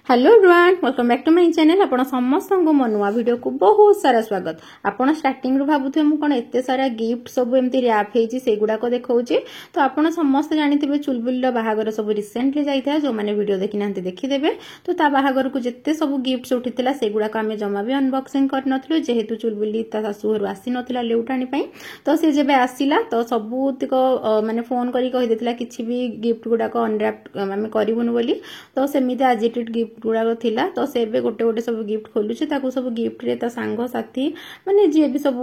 Hello everyone welcome back to my channel. आपण समस्त मो नुआ वीडियो को बहुत सारा स्वागत। आपण स्टार्टिंग रु भाबुथे मु कोन एते सारा गिफ्ट सब एमती रैप हेजी से गुडा को देखौची। तो आपण समस्त जानिथिबे चुलबुल बाहागर सब रिसेंटली जाइथा जो माने वीडियो देखि नांते देखि देबे। तो ता बाहागर को जत्ते सब गिफ्ट्स उठितिला से गुडा को हमें जमा भी अनबॉक्सिंग कर नथलु जेहेतु चुलबुली ता सासु घर आसी नथिला लेउटाणी पई। तो से जेबे आसीला तो सबुतिक माने फोन करी कहि देतिला किछि भी गिफ्ट गुडा को अनरैप हमें करिवनु बोली। तो सेमिते एजिटेड गिफ्ट गुड़ाक थिला। तो से गोटे गोटे सब गिफ्ट खोलुचे ताकू सब गिफ्ट रे ता सांग साथी माने जे भी सब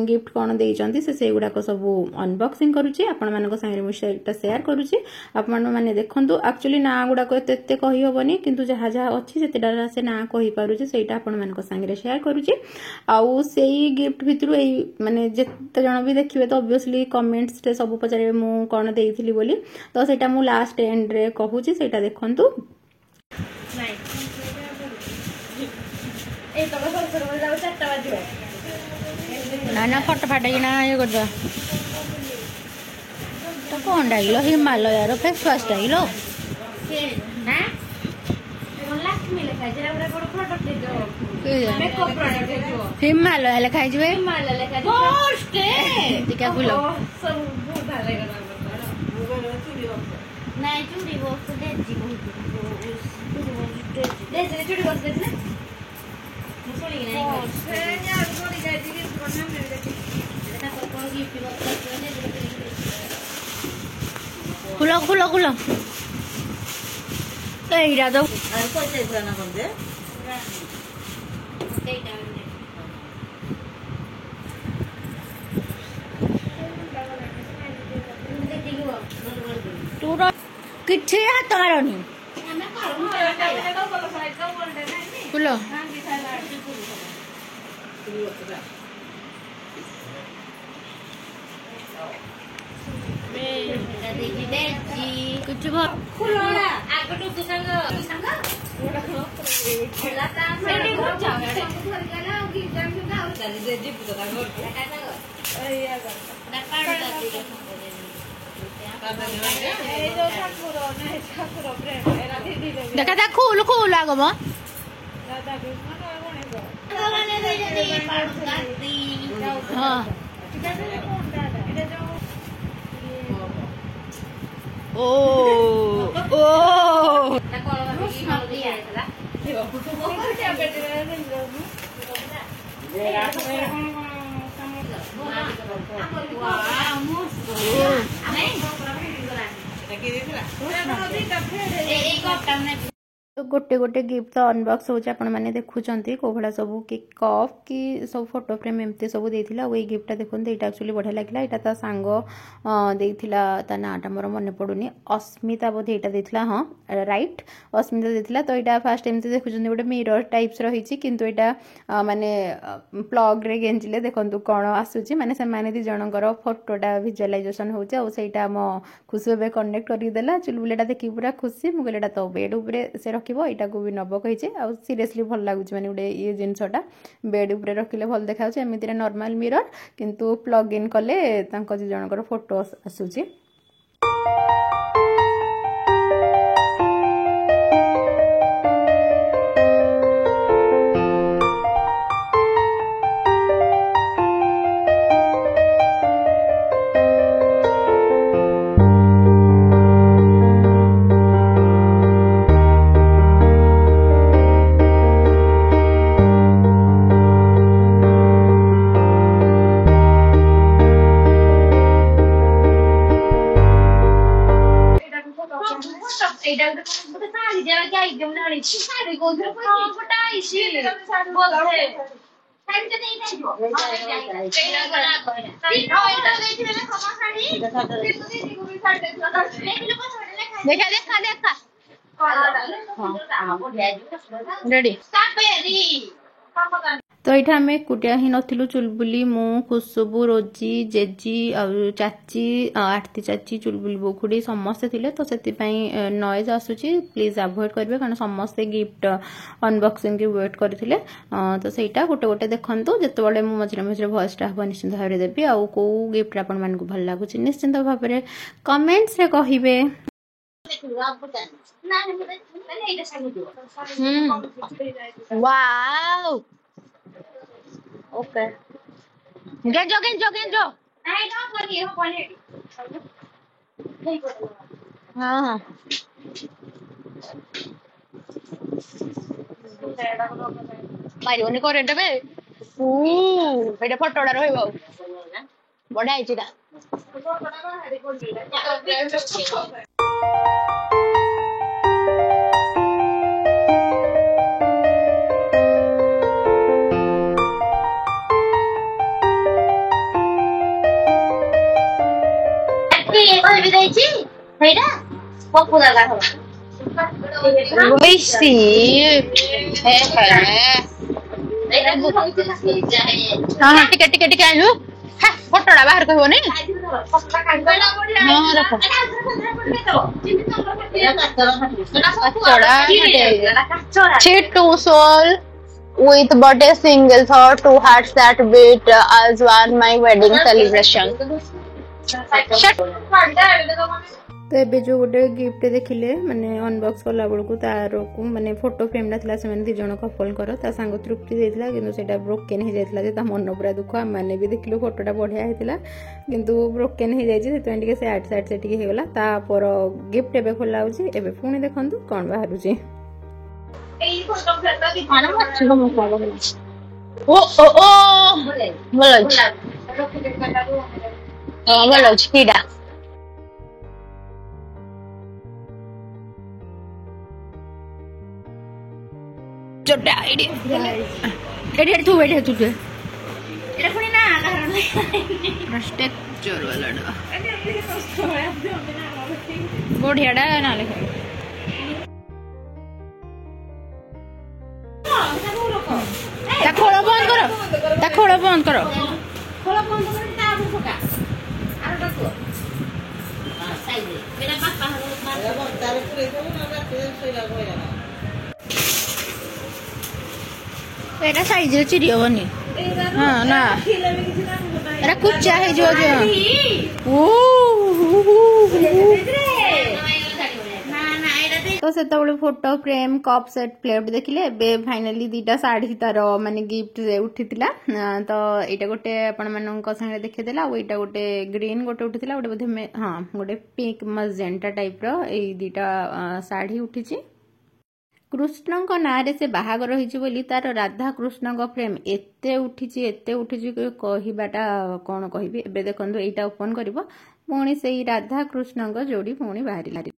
गिफ्ट कोन देइचंती से गुड़ाक सब अनबॉक्सिंग करूची आपण मानको संगे मु शेयर करूची। आपण माने देखंतु एक्चुअली ना गुड़ाक एते कहि होबनी किंतु जहा जहा अछि सेतेडा से ना कहि पारुची सेटा आपण मानको संगे शेयर करूची। आउ सेही गिफ्ट भितरु एई माने जेते जण भी देखिबे तो ऑब्वियसली कमेंट्स रे सब पचारे मु कोन देइथिली बोली। तो सेटा मु लास्ट एंड रे कहूची सेटा देखंतु। ना ना फट फाटिना ये कर तो कौन dial Himalaya face wash dial Himalaya लिखाई टीका फुल खुलो खुलो खुलो एइरा दो किच्छे हाथ मारनी खुलो कुछ देखा था खूल खूल आगम हाँ ओ ओ तो गोटे गोटे गिफ्ट तो अनबॉक्स होचे आपण माने देखुचंती कोभला सब कि कप कि सब फोटो फ्रेम एमते सब देथिला। ओई गिफ्टटा देखुन एटा एक्चुअली बढ़िया लागला। एटा ता सांग देथिला ता नाटा मोर मने पडुनी अस्मिता बोधे एटा देथिला। हां राइट अस्मिता देथिला। तो एटा फर्स्ट एमते देखुचंती गोटे मिरर टाइप्स रहिची किंतु एटा माने प्लग रे गेंजिले देखंतु कोन आसुची माने से माने दि जनकर फोटोटा विजुअलाइजेशन होचे और सेटा म खुशी बे कनेक्ट करि देला। चुलबुलेटा देखि पूरा खुशी मु गलेटा तो बेड ऊपर से एटा को भी नब कही सीरियसली भल लगुच माने गोटे ये जिनसटा बेड ऊपर रखिले भल देखा एमती नॉर्मल मिरर किंतु प्लग इन कले जनकर फोटो आसूची। रेडी तो ये आम एकुटिया ही नथिलु चुलबुली मु खुशबू रोजी जेजी और चाची आरती चाची चुलबुली बोखुड़ी समस्ते थिले। तो से नॉइज आसूची प्लीज अवॉइड करेंगे कारण समस्ते गिफ्ट अनबॉक्सिंग की वेट करथिले। तो सेटा गोटे गोटे देखंतु जते बडे मु मझरे मझरे वॉइस टा हो निश्चित भाव देबी आ को गिफ्ट आपन मान को भल लागुची निश्चित भाव में कमेंट्स रे कहिबे। वाओ ओके गेंजो गेंजो गेंजो हाँ हाँ मारिबनी करेन्ट बे एटा फोटोडा रहइबो बढिया आइछि ता କହିବି ଦେଇଛି ସେଇଟା ପପୁ ଦାଦା ହବ ଓଇସି ହେ ହେ हाँ हाँ टिके टिके टिके आलू हाँ फोटोड़ा बाहर कहबोनी हाँ रखो Two soul with but a single thought, two hearts that beat as one my wedding celebration. तो एबे जो गोटे गिफ्ट देखिले माने अनबॉक्स कला बेलू तार को माने फोटो फ्रेम था से दी जन कपल कर सांग तृप्ति देता कि ब्रोकेन हो जाता मन पूरा दुख आम मैंने भी देखिलु फोटोटा बढ़िया होता किंतु ब्रोकेन हो जाए से आट साइड से होगला तापर गिफ्ट एबे खोला एबे पुणी देखु कौन बाहर भल अच्छी छोटा आइडिया तू बैठे तुझे एटा पुणी ना ना स्ट्रक्चर वाला बढ़ियाडा ना लिखे ता खोल बंद करो ता खोल बंद करो खोल बंद करो ता आगु फका आरो रखो साइड मेरा पापा मार तार पुरे दो ना सोइला होया एटा साइज रे चिरी होनी हां ना एटा कुच्चा है जो ओ तो से photo frame cup set plate देखिले बे फाइनली दीटा साड़ी तार माने गिफ्ट उठीतिला तो एटा गोटे आपण मानक संगे देखि देला ओ एटा गोटे ग्रीन गोटे उठीतिला गोटे बोधे हां गोटे पिंक मजेंटा टाइप रो ए दीटा साड़ी उठीची कृष्ण नारे से बाहागर होली तार राधा कृष्ण फ्रेम एते उठी कहवाटा कौन कह देखो यहाँ ओपन कर पुणी से राधा कृष्ण जोड़ी पुणी बाहर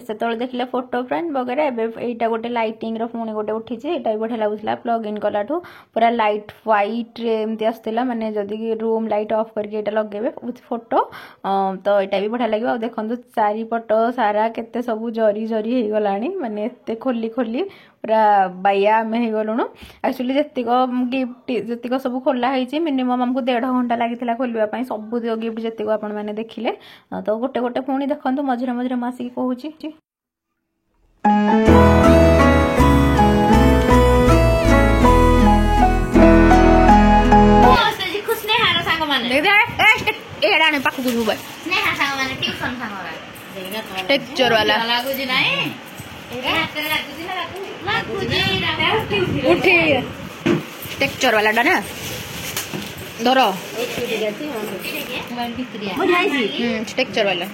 से देखिले फोटो फ्रेम वगैरह एटा गोटे लाइटिंग रो पुणी गोटे उठी एटा भी बढ़िया लगुला प्लग इन कलाठू पूरा लाइट व्हाइट रे एमती आसला माने जदि रूम लाइट ऑफ करके एटा लगेबे विथ फोटो तो एटा भी बढ़िया लगे। देखो चारिपट सारा केते सब जरी जरी हो गलानी माने एते खोली खोली पूरा बाया आम हो गलुणु। एक्चुअली जेतिक गिफ्ट जेतिक सब खोला है मिनिमम आमको 1.5 घंटा लगी खोलने सब गिफ्ट जेतिक आपण मैंने देखिले तो गोटे गोटे पुणी देखो मझे मझे आसिक कहूँ टेक्चर वाला उठे टेक्चर वाला ना धर टेक्चर वाला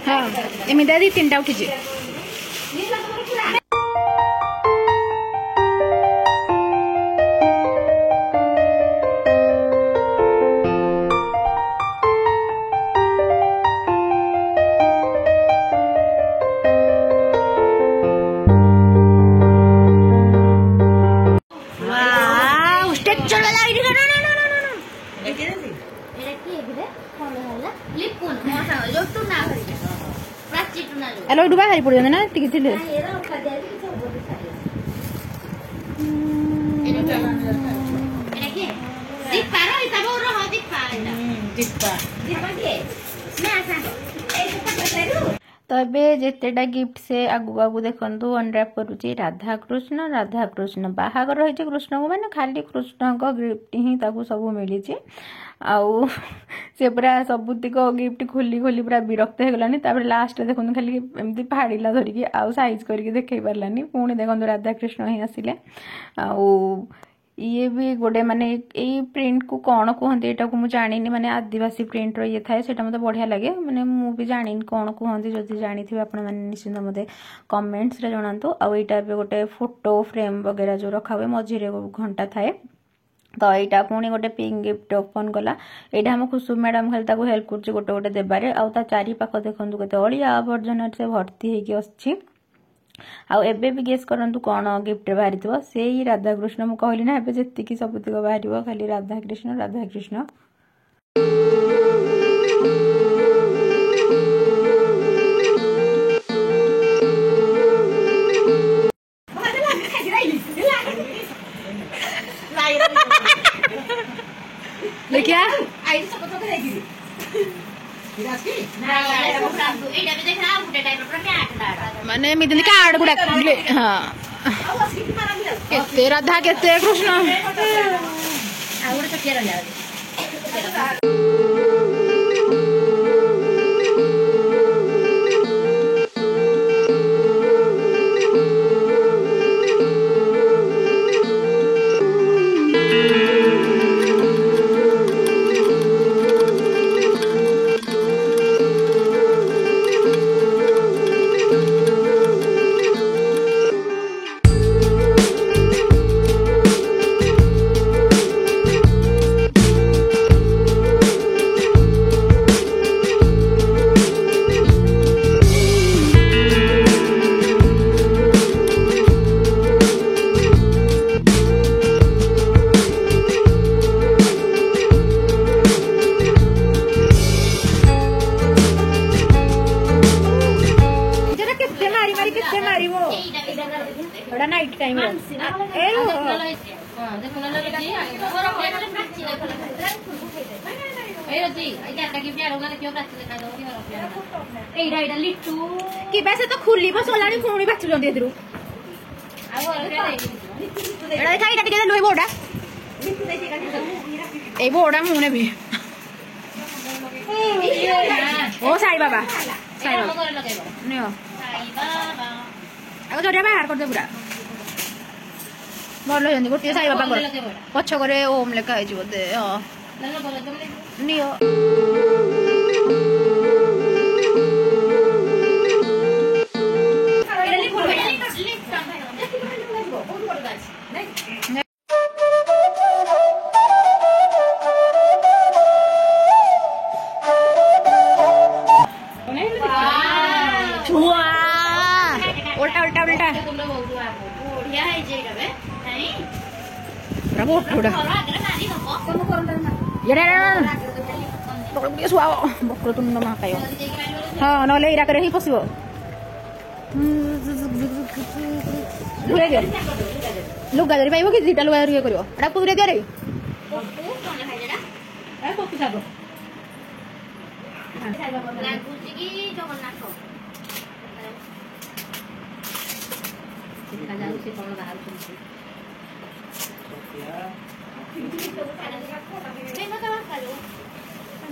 हाँ एमती दी 3टा उठी हेलो डुबा हारी पड़ ना टिके थिले तो ये जितेटा गिफ्ट से आगु आगु देखु अनरैप करुच्ची राधा कृष्ण बाहागर रही कृष्ण को मैंने खाली कृष्ण को गिफ्ट ही सब मिली आउ से पूरा सबुतिक गिफ्ट खोली खोली पूरा विरक्त हो गलानी लास्ट देखो खाली एमती फाड़िला धरिकी आउ साइज करके देखे पारानी पुणी देखो राधा कृष्ण ही आसिले आउ ये भी गोटे माने यही प्रिंट को कौन कहते यहाँ को मुझे जानी माने आदिवासी प्रिंट रो ये थाए से मत बढ़िया लगे माने मु भी जानी कौन कहते जदि जानी आपण मैंने निश्चिंत मत कमेंट्स रे जणातु आ यहाँ भी गोटे फोटो फ्रेम वगैरह जो रखा हुए मझे घंटा थाए तो यहाँ पुणी गोटे पिंक गिफ्ट ओपन कला यहाँ आम कुसुम मैडम खाली हेल्प कर गोटे गोटे देबारे आ चारि पाख देखो केते अलिया आवर्जन से भर्ती होगी अच्छी आउ एबे भी गेस करंतु कौन गिफ्ट बाहरी थो से ही राधाकृष्ण मु कहली ना एबे जेतिकी सबुतिक बाहर खाली राधाकृष्ण राधाकृष्ण देखिया माने मिदन कार्ड गुडा हाँ केते राधा केते कृष्ण नाइट टाइम कि वैसे तो खुली बसला पुणी बाचुंट बोर्डा ये बोर्डा मुझे भी ओ साई बाबा जरिया बाहर करदे पूरा भल हो गोटे साई बाबा पछक ओम लेखाई बोधे हाँ ବକ୍ରତୁଣ୍ଡ ମହାକାୟ ହଁ ନହେଲେ ଇରାକରେ ହିଁ ପଶିବ ଲୁଗା ଦିଅ ଲୁଗା ଧରି ପାଇବ କି ଦିଟା ଲୁଗା ଧରି କରିବ ଏଟା ପୁରେ ଦିଅରେ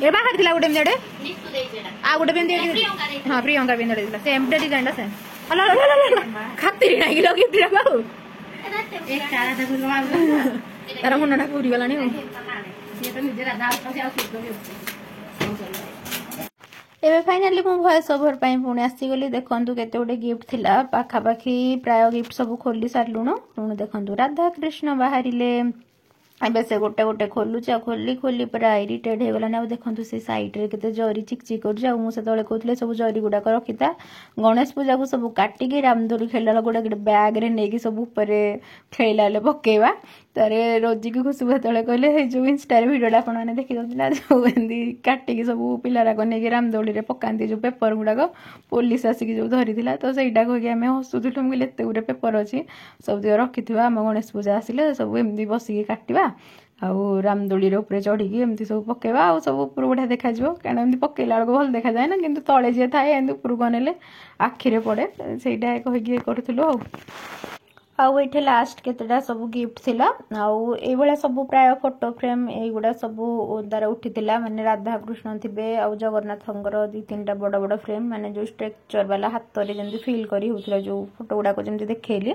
ए बाहर थिला गुटे मिंदे आ गुटे मिंदे हां प्रियंका मिंदे दिला सेम डे डिजाइन से हला हला खातिर नाही लगी दिला बाबू एक तारा त गुरु बाबू तारा मुन्ना पूरी गलानी हो ये तो निजे राधा आस आउ एबे फाइनली मो भॉइस ओवर पई पुणी आसीगली देखंतु केते गोटे गिफ्ट थिला पाखापाखी प्राय गिफ्ट सब खोली सारलुण पुणी देखंतु राधा कृष्ण बाहरिले एबे से गोटे गोटे खोलुच खोली खोली पूरा इरिटेड हो गलानी आ देखंतु से साइड रे केते जरी चिकचिक कर आ मु से तळे कहतले सब जरी गुडा कर रखिता गणेश पूजा को सब काटी के रामदोली खेलला गोटे गोटे बैग रे नेकी सब ऊपर खेलला ले पकेवा तारे रोजी की खुशबू तळे कहले हे जो इंस्टा रे वीडियो आपण माने देखि दला जो एंदी काटी के सब पिलारा को नेकी रामदोली रे पकांती जो पेपर गुडा को पुलिस आसी के जो धरी दिला तो सेटा को के हमें हसुथुलु मिले एते गुडे पेपर अछि सब दियो रखिथिबा हम गणेश पूजा आसिले सब एमदी बसी के काटिबा आउ रामदोली रे ऊपर चढ़ी के एमती सब पकेबा आ सब ऊपर बढ़िया देखा जिवो कारण एमती पकेला बेलको भल देखा जाए ना किंतु तळे जे थाए एंदी ऊपर गनेले आखि रे पड़े सेटा कहि के करथुलो आउ एठे लास्ट केतेटा सब गिफ्ट थिला आउ ए बेला सब प्राय फोटो फ्रेम ए गुडा सब द्वारा उठितिला माने राधा कृष्ण थिबे आउ जगन्नाथंगर दी तीनटा बड़ बड़ फ्रेम माने जो स्ट्रक्चर वाला हाथ रे जेंति फील करी होतिला जो फोटो गुडा को जेंति देखेली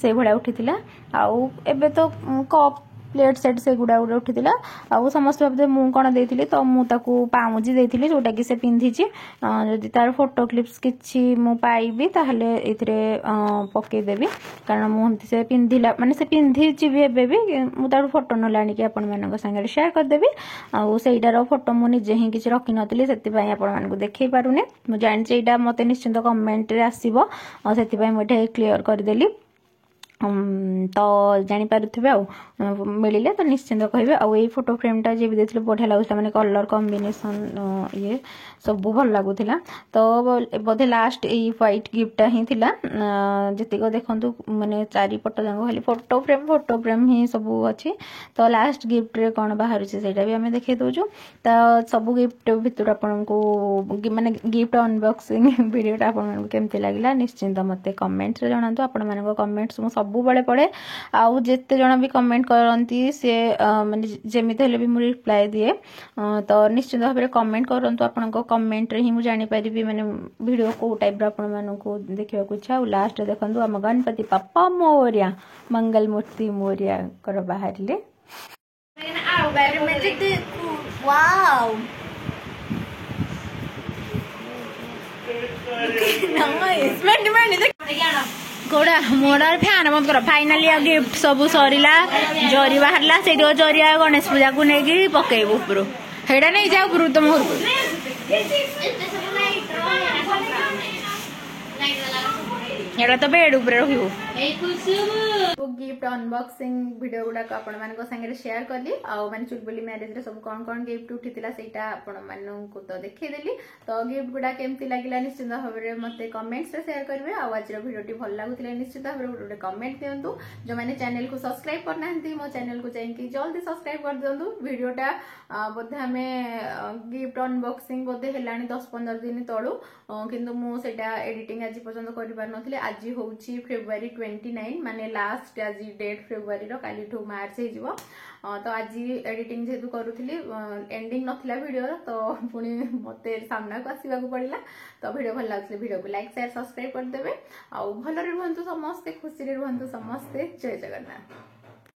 से भड़ा उठितिला आउ एबे तो कप प्लेट सेट से गुडा गुडा उठितिला आउ समस्त भाबते मु कोन देथिली तो मु ताकू पामुजी देथिली जोटा कि से पिंधिची जदि तार फोटो क्लिप्स किछि मु पाइबी ताहले इथरे पके देबी कारण मु हमति से पिंधिला माने से पिंधिची भी हेबे मु तार फोटो न लानी के आपण मानक संगे शेयर कर देबी आउ सेइडार फोटो मु निजे ही किछि रखि नथिली सेति पई आपण मानक देखै पारुने मु जानि जे एटा मते निश्चित कमेंट रे आसीबो आ सेति पई मु एटा क्लियर कर देली तो जानी पारुथिबे आ मिलिले तो निश्चिंत कहबे आ ए फोटो फ्रेम जे भी देथिले बढ़िया लागुता माने कलर कॉम्बिनेशन ये सब भल लागुथिला तो बोधे लास्ट ए व्हाइट गिफ्ट ही थिला जतिको देखंतु माने चारि पट जांग खाली फोटो फ्रेम ही सब अछि तो लास्ट गिफ्ट रे कोन बाहर छै सेटा भी हमें देखै दोजु तो सब गिफ्ट भितर आपन को माने गिफ्ट अनबॉक्सिंग वीडियो आपन मन केमते लागिला निश्चिंत मते कमेंट रे जणांतु आपन मन को कमेंट्स मु सब बळे पड़े आउ जेते जण भी कमेंट करंती से माने जेमिते हेले भी मु रिप्लाई दिए तो निश्चित भाबरे कमेंट करंतु आपन को कमेंट रे ही मु जानि परिबी माने वीडियो को टाइप रे आपन मन को देखिबा को इच्छा लास्ट देखंतु हम गणपति पप्पा मोरिया मंगल मूर्ति मोरिया कर बाहरले वाओ नाइस गोड़ा मोड़ फैन बंद कर फाइनाली गिफ्ट सब सरीला जरी बाहरला से जरी गणेश पूजा को नहीं पकेबू ऊपर हेडा नहीं जाओ ऊपर तुम एटा तो बेड ऊपर रहिबो गिफ्ट अनबॉक्सिंग वीडियो गुडा को आपण मान को संगे शेयर करली आ माने चुलबुली मैरिज रे सब कोन कोन गिफ्ट उठितिला सेटा आपण मान को तो देखै देली तो गिफ्ट गुडा केमती लागिला निश्चित भाबरे मते कमेंट्स रे शेयर करबे आ आज रो वीडियो टी भल लागुतिला निश्चित भाबरे गोटे कमेंट दियंतु जो माने चैनल को सब्सक्राइब करनांती मो चैनल को जाई कि जल्दी सब्सक्राइब कर दियंतु वीडियोटा बोधे हमें गिफ्ट अनबॉक्सिंग बोधे हेलानी 10-15 दिन तळू किंतु मु सेटा एडिटिंग आज पर्यंत करि पार नथिले आज होउची फेब्रुआरी 29 माने लास्ट आज डेट फेब्रुआरी रो काली ठो मार्च हे जिवो तो आज एडिटिंग जेतु करूथिली एंडिंग नथिला वीडियो तो पुनी मते सामना को आसीबा को पड़िला तो वीडियो भल लागले वीडियो को लाइक शेयर सब्सक्राइब कर देबे आ भल रे रहंतु समस्त खुशी रे रहंतु समस्त जय जगन्नाथ।